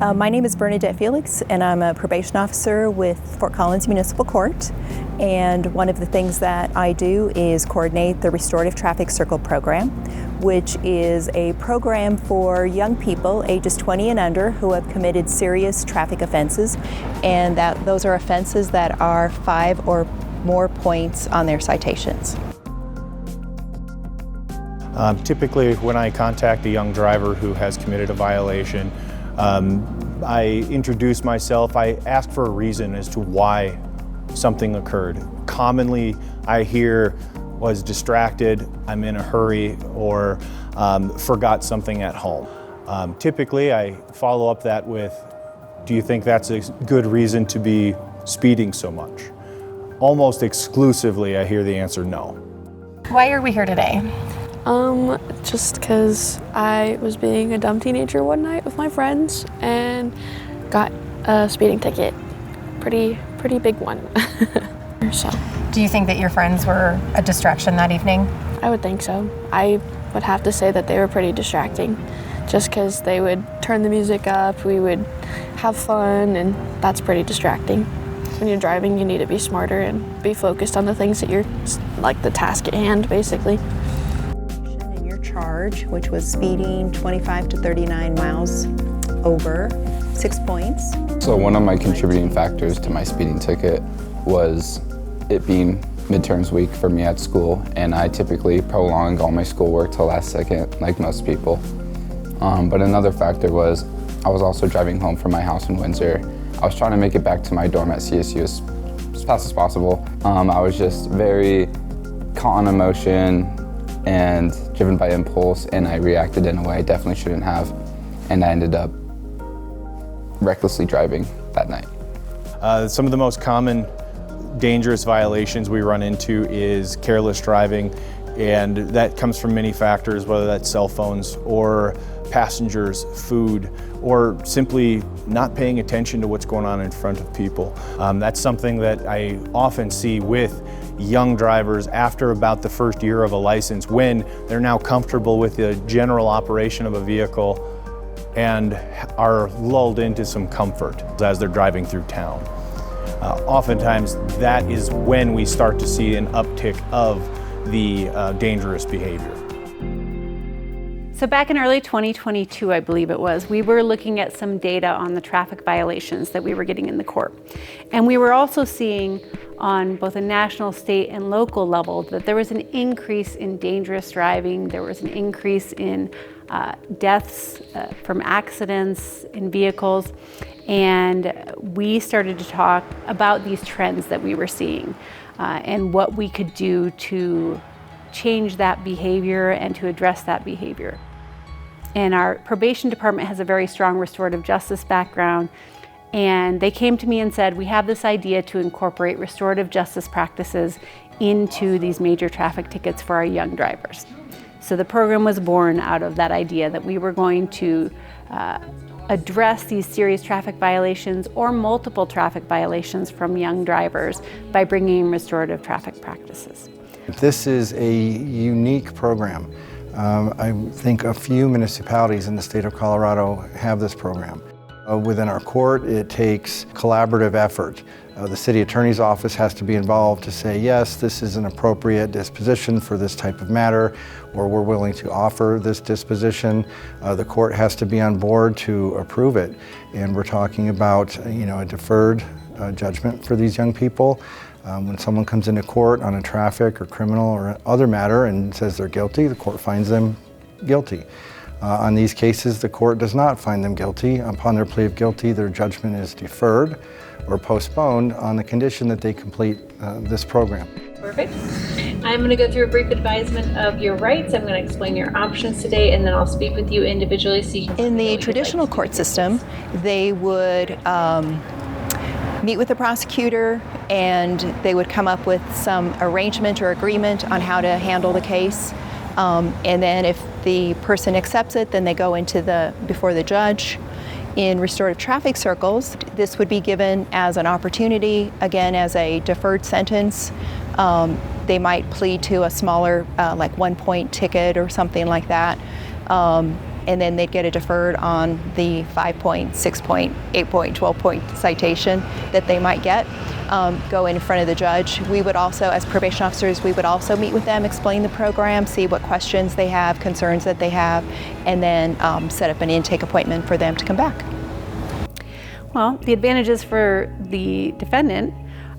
My name is Bernadette Felix, and I'm a probation officer with Fort Collins Municipal Court. And one of the things that I do is coordinate the Restorative Traffic Circle program, which is a program for young people ages 20 and under who have committed serious traffic offenses, and that those are offenses that are 5 or more points on their citations. Typically, when I contact a young driver who has committed a violation, I introduce myself. I ask for a reason as to why something occurred. Commonly, I hear, was distracted, I'm in a hurry, or forgot something at home. Typically, I follow up that with, do you think that's a good reason to be speeding so much? Almost exclusively, I hear the answer no. Why are we here today? Just because I was being a dumb teenager one night with my friends and got a speeding ticket. Pretty big one. So. Do you think that your friends were a distraction that evening? I would think so. I would have to say that they were pretty distracting, just because they would turn the music up, we would have fun, and that's pretty distracting. When you're driving, you need to be smarter and be focused on the things that you're, like the task at hand, basically. Charge, which was speeding 25 to 39 miles over, 6 points. So one of my contributing factors to my speeding ticket was it being midterms week for me at school, and I typically prolong all my schoolwork till last second, like most people. But another factor was I was also driving home from my house in Windsor. I was trying to make it back to my dorm at CSU as fast as possible. I was just very caught on emotion and driven by impulse, and I reacted in a way I definitely shouldn't have, and I ended up recklessly driving that night. Some of the most common dangerous violations we run into is careless driving, and that comes from many factors, whether that's cell phones or passengers, food, or simply not paying attention to what's going on in front of people. That's something that I often see with young drivers after about the first year of a license, when they're now comfortable with the general operation of a vehicle and are lulled into some comfort as they're driving through town. Oftentimes, that is when we start to see an uptick of the dangerous behavior. So back in early 2022, I believe it was, we were looking at some data on the traffic violations that we were getting in the court. And we were also seeing on both a national, state, and local level that there was an increase in dangerous driving, there was an increase in deaths from accidents in vehicles, and we started to talk about these trends that we were seeing and what we could do to change that behavior and to address that behavior. And our probation department has a very strong restorative justice background, and they came to me and said, we have this idea to incorporate restorative justice practices into these major traffic tickets for our young drivers. So the program was born out of that idea that we were going to address these serious traffic violations or multiple traffic violations from young drivers by bringing in restorative traffic practices. This is a unique program. I think a few municipalities in the state of Colorado have this program. Within our court, it takes collaborative effort. The city attorney's office has to be involved to say, yes, this is an appropriate disposition for this type of matter, or we're willing to offer this disposition. The court has to be on board to approve it. And we're talking about, a deferred judgment for these young people. When someone comes into court on a traffic or criminal or other matter and says they're guilty, the court finds them guilty. On these cases, the court does not find them guilty. Upon their plea of guilty, their judgment is deferred or postponed on the condition that they complete this program. Perfect. I'm going to go through a brief advisement of your rights. I'm going to explain your options today, and then I'll speak with you individually so you can. In the traditional court system, they would meet with the prosecutor, and they would come up with some arrangement or agreement on how to handle the case. And then if the person accepts it, then they go before the judge. In restorative traffic circles, this would be given as an opportunity, again, as a deferred sentence. They might plead to a smaller, like 1-point ticket or something like that. And and then they'd get a deferred on the 5-point, 6-point, 8-point, 12-point citation that they might get. Go in front of the judge. We would also, as probation officers, we would also meet with them, explain the program, see what questions they have, concerns that they have, and then set up an intake appointment for them to come back. Well, the advantages for the defendant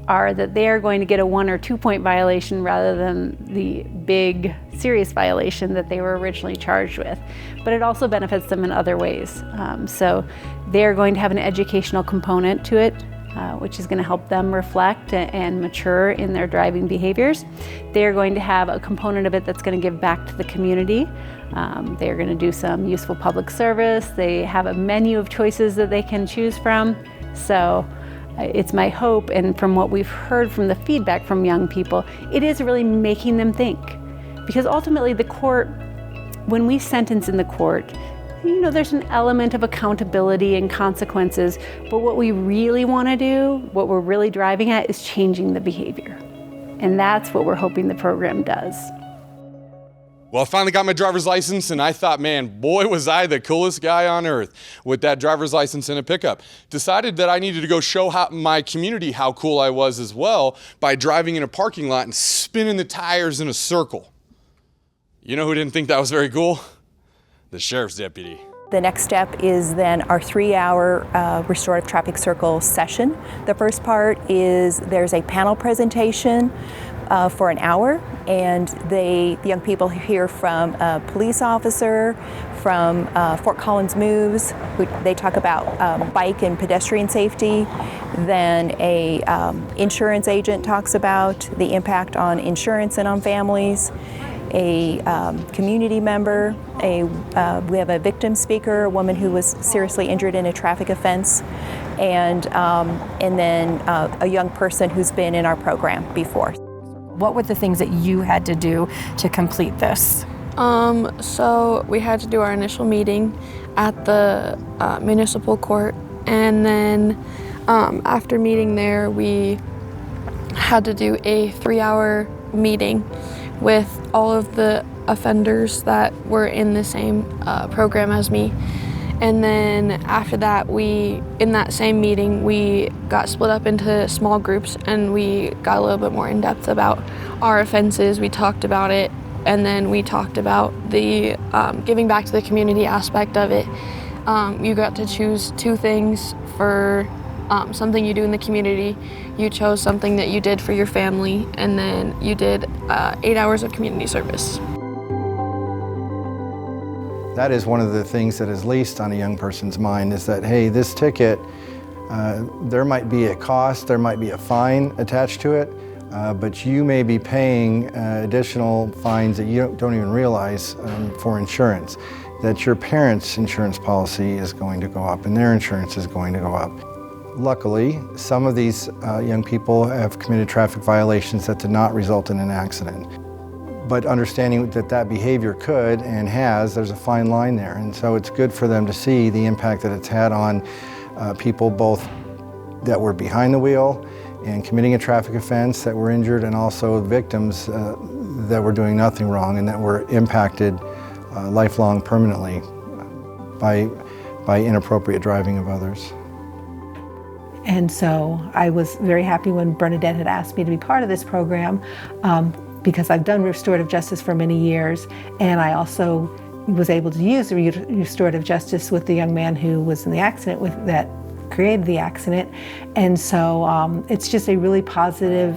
are that they are going to get a 1 or 2-point violation rather than the big serious violation that they were originally charged with. But it also benefits them in other ways. So they're going to have an educational component to it, which is going to help them reflect and mature in their driving behaviors. They're going to have a component of it that's going to give back to the community. They're going to do some useful public service. They have a menu of choices that they can choose from. So it's my hope, and from what we've heard from the feedback from young people, it is really making them think. Because ultimately the court, when we sentence in the court, there's an element of accountability and consequences, but what we really want to do, what we're really driving at, is changing the behavior. And that's what we're hoping the program does. Well, I finally got my driver's license, and I thought, man, boy, was I the coolest guy on earth with that driver's license and a pickup. Decided that I needed to go show my community how cool I was as well by driving in a parking lot and spinning the tires in a circle. You know who didn't think that was very cool? The sheriff's deputy. The next step is then our 3-hour Restorative Traffic Circle session. The first part is there's a panel presentation for an hour, and the young people hear from a police officer, from Fort Collins Moves, they talk about bike and pedestrian safety. Then a insurance agent talks about the impact on insurance and on families. A community member, we have a victim speaker, a woman who was seriously injured in a traffic offense, and then a young person who's been in our program before. What were the things that you had to do to complete this? So we had to do our initial meeting at the municipal court, and then after meeting there, we had to do a 3-hour meeting with all of the offenders that were in the same program as me. And then after that, in that same meeting, we got split up into small groups, and we got a little bit more in depth about our offenses. We talked about it, and then we talked about the giving back to the community aspect of it. You got to choose 2 things for something you do in the community. You chose something that you did for your family, and then you did 8 hours of community service. That is one of the things that is least on a young person's mind, is that, hey, this ticket, there might be a cost, there might be a fine attached to it, but you may be paying additional fines that you don't even realize for insurance, that your parents' insurance policy is going to go up and their insurance is going to go up. Luckily, some of these young people have committed traffic violations that did not result in an accident. But understanding that that behavior could and has, there's a fine line there. And so it's good for them to see the impact that it's had on people both that were behind the wheel and committing a traffic offense that were injured, and also victims that were doing nothing wrong and that were impacted lifelong permanently by inappropriate driving of others. And so I was very happy when Bernadette had asked me to be part of this program, because I've done restorative justice for many years, and I also was able to use restorative justice with the young man who was in the accident that created the accident. And so it's just a really positive,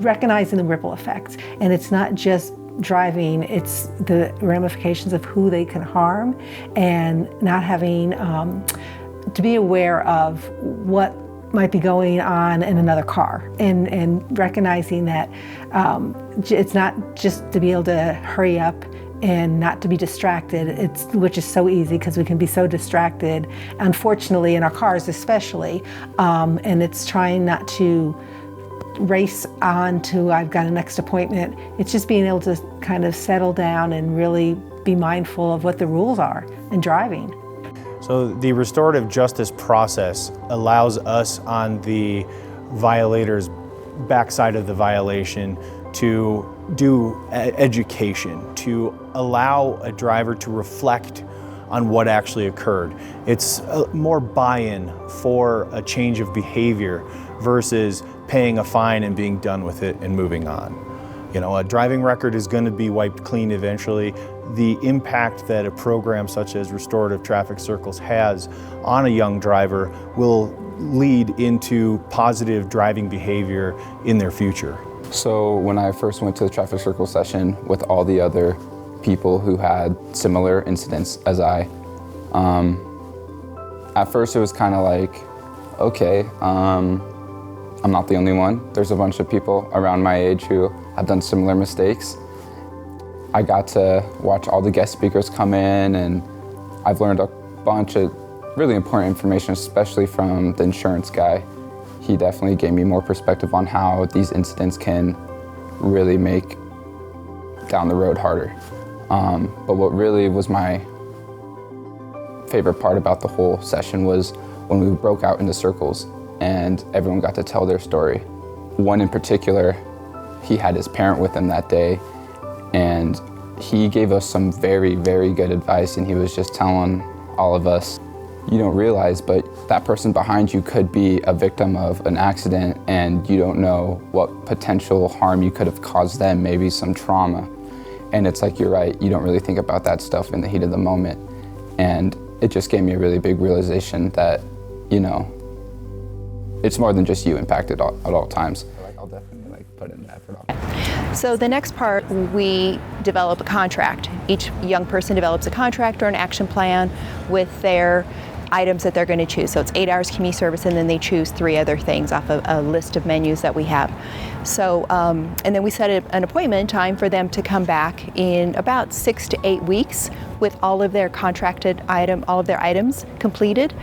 recognizing the ripple effects. And it's not just driving, it's the ramifications of who they can harm, and not having to be aware of what might be going on in another car, and recognizing that it's not just to be able to hurry up and not to be distracted, which is so easy because we can be so distracted, unfortunately, in our cars especially, and it's trying not to race on to I've got a next appointment. It's just being able to kind of settle down and really be mindful of what the rules are in driving. So the restorative justice process allows us on the violator's backside of the violation to do education, to allow a driver to reflect on what actually occurred. It's more buy-in for a change of behavior versus paying a fine and being done with it and moving on. You know, a driving record is going to be wiped clean eventually. The impact that a program such as Restorative Traffic Circles has on a young driver will lead into positive driving behavior in their future. So when I first went to the traffic circle session with all the other people who had similar incidents as I, at first it was kind of like, okay, I'm not the only one. There's a bunch of people around my age who have done similar mistakes. I got to watch all the guest speakers come in, and I've learned a bunch of really important information, especially from the insurance guy. He definitely gave me more perspective on how these incidents can really make down the road harder. But what really was my favorite part about the whole session was when we broke out into circles and everyone got to tell their story. One in particular, he had his parent with him that day, and he gave us some very, very good advice, and he was just telling all of us, you don't realize, but that person behind you could be a victim of an accident, and you don't know what potential harm you could have caused them, maybe some trauma. And it's like, you're right, you don't really think about that stuff in the heat of the moment. And it just gave me a really big realization that, you know, it's more than just you impacted at all times. I'll definitely put in the effort on. So the next part, we develop a contract. Each young person develops a contract or an action plan with their items that they're going to choose. So it's 8 hours community service, and then they choose 3 other things off of a list of menus that we have. So, and then we set an appointment time for them to come back in about 6 to 8 weeks with all of their contracted all of their items completed.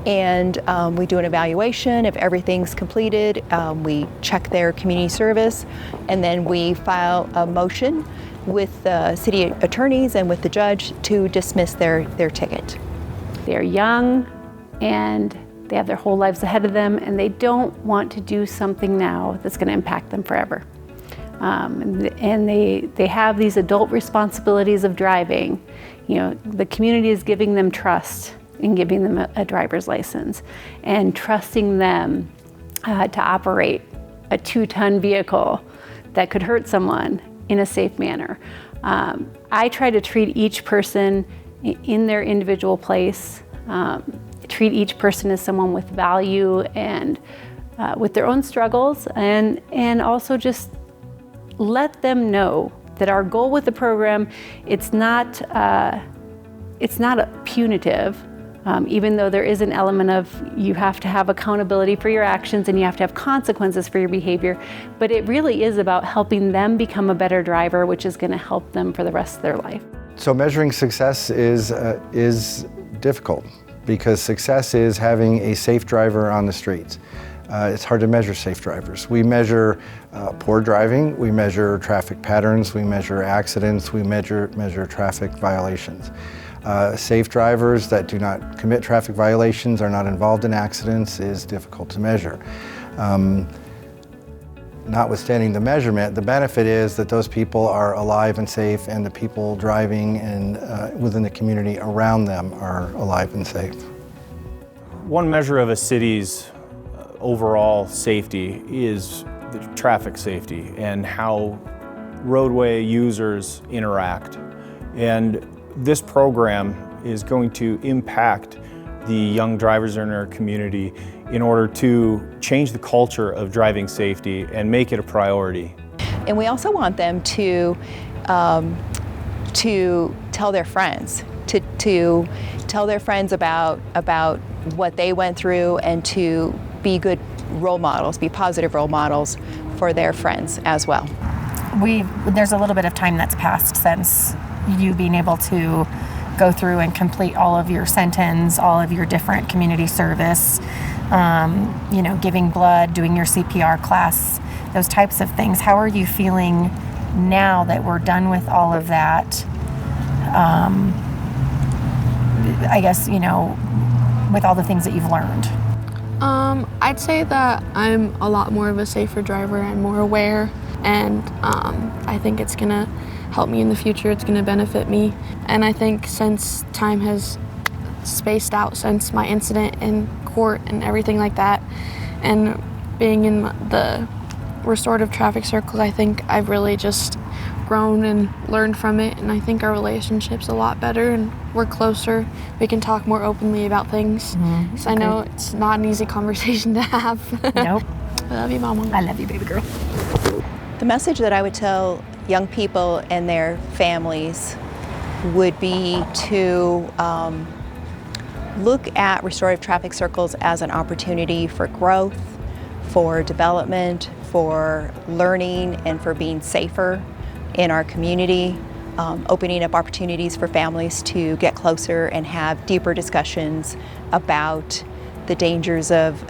And we do an evaluation. If everything's completed, we check their community service, and then we file a motion with the city attorneys and with the judge to dismiss their ticket. They're young and they have their whole lives ahead of them, and they don't want to do something now that's going to impact them forever. And they have these adult responsibilities of driving. You know, the community is giving them trust in giving them a driver's license and trusting them to operate a 2-ton vehicle that could hurt someone in a safe manner. I try to treat each person in their individual place, treat each person as someone with value and with their own struggles, and also just let them know that our goal with the program, it's not punitive, even though there is an element of you have to have accountability for your actions and you have to have consequences for your behavior, but it really is about helping them become a better driver, which is going to help them for the rest of their life. So measuring success is difficult, because success is having a safe driver on the streets. It's hard to measure safe drivers. We measure poor driving, we measure traffic patterns, we measure accidents, we measure traffic violations. Safe drivers that do not commit traffic violations, are not involved in accidents, is difficult to measure. Notwithstanding the measurement, the benefit is that those people are alive and safe, and the people driving and within the community around them are alive and safe. One measure of a city's overall safety is the traffic safety and how roadway users interact. And this program is going to impact the young drivers in our community in order to change the culture of driving safety and make it a priority. And we also want them to tell their friends, to tell their friends about what they went through, and to be good role models, be positive role models for their friends as well. There's a little bit of time that's passed since you being able to go through and complete all of your sentence, all of your different community service, giving blood, doing your CPR class, those types of things. How are you feeling now that we're done with all of that? I guess, with all the things that you've learned. I'd say that I'm a lot more of a safer driver and more aware, and I think it's gonna help me in the future. It's going to benefit me. And I think since time has spaced out since my incident in court and everything like that, and being in the restorative traffic circles, I think I've really just grown and learned from it, and I think our relationship's a lot better and we're closer. We can talk more openly about things. So I know it's not an easy conversation to have. Nope. I love you, Mama. I love you, baby girl. The message that I would tell young people and their families would be to look at restorative traffic circles as an opportunity for growth, for development, for learning, and for being safer in our community, opening up opportunities for families to get closer and have deeper discussions about the dangers of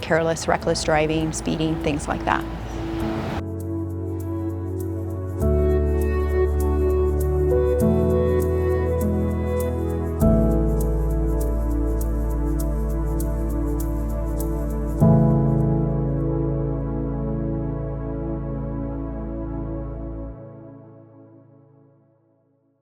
careless, reckless driving, speeding, things like that.